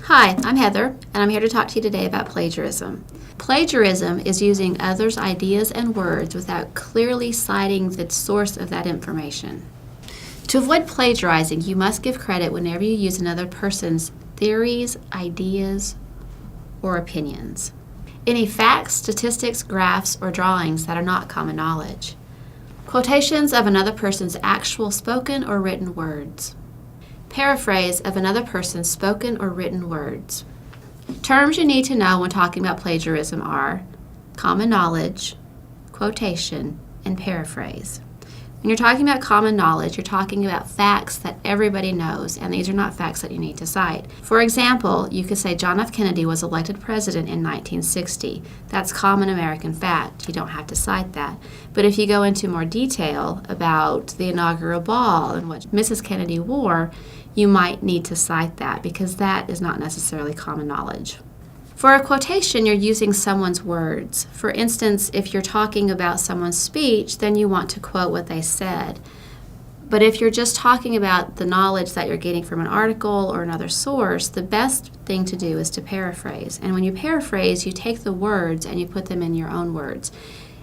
Hi, I'm Heather, and I'm here to talk to you today about plagiarism. Plagiarism is using others' ideas and words without clearly citing the source of that information. To avoid plagiarizing, you must give credit whenever you use another person's theories, ideas, or opinions. Any facts, statistics, graphs, or drawings that are not common knowledge. Quotations of another person's actual spoken or written words. Paraphrase of another person's spoken or written words. Terms you need to know when talking about plagiarism are common knowledge, quotation, and paraphrase. When you're talking about common knowledge, you're talking about facts that everybody knows, and these are not facts that you need to cite. For example, you could say John F. Kennedy was elected president in 1960. That's common American fact. You don't have to cite that. But if you go into more detail about the inaugural ball and what Mrs. Kennedy wore, you might need to cite that because that is not necessarily common knowledge. For a quotation, you're using someone's words. For instance, if you're talking about someone's speech, then you want to quote what they said. But if you're just talking about the knowledge that you're getting from an article or another source, the best thing to do is to paraphrase. And when you paraphrase, you take the words and you put them in your own words.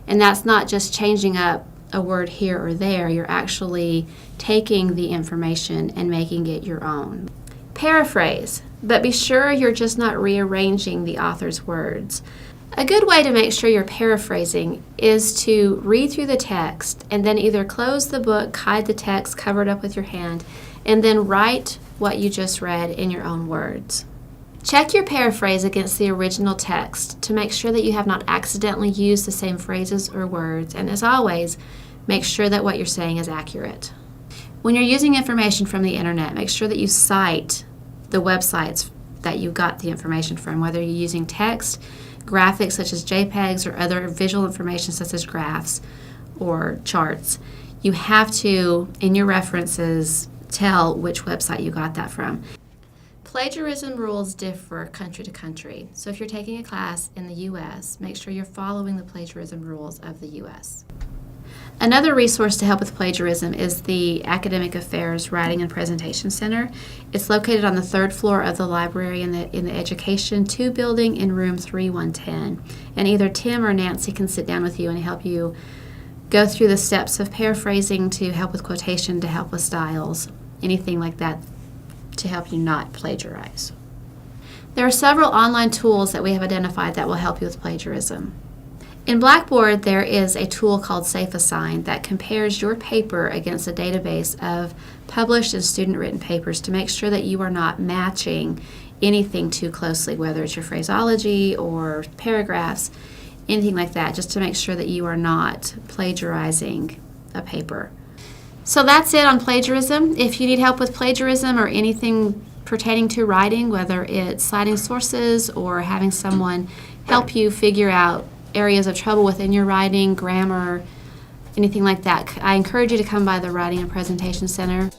And that's not just changing up a word here or there. You're actually taking the information and making it your own. Paraphrase, but be sure you're just not rearranging the author's words. A good way to make sure you're paraphrasing is to read through the text and then either close the book, hide the text, cover it up with your hand, and then write what you just read in your own words. Check your paraphrase against the original text to make sure that you have not accidentally used the same phrases or words, and as always, make sure that what you're saying is accurate. When you're using information from the internet, make sure that you cite the websites that you got the information from, whether you're using text, graphics such as JPEGs, or other visual information such as graphs or charts. You have to, in your references, tell which website you got that from. Plagiarism rules differ country to country, so if you're taking a class in the U.S., make sure you're following the plagiarism rules of the U.S. Another resource to help with plagiarism is the Academic Affairs Writing and Presentation Center. It's located on the third floor of the library in the Education 2 building in room 3110. And either Tim or Nancy can sit down with you and help you go through the steps of paraphrasing, to help with quotation, to help with styles, anything like that to help you not plagiarize. There are several online tools that we have identified that will help you with plagiarism. In Blackboard, there is a tool called SafeAssign that compares your paper against a database of published and student-written papers to make sure that you are not matching anything too closely, whether it's your phraseology or paragraphs, anything like that, just to make sure that you are not plagiarizing a paper. So that's it on plagiarism. If you need help with plagiarism or anything pertaining to writing, whether it's citing sources or having someone help you figure out areas of trouble within your writing, grammar, anything like that, I encourage you to come by the Writing and Presentation Center.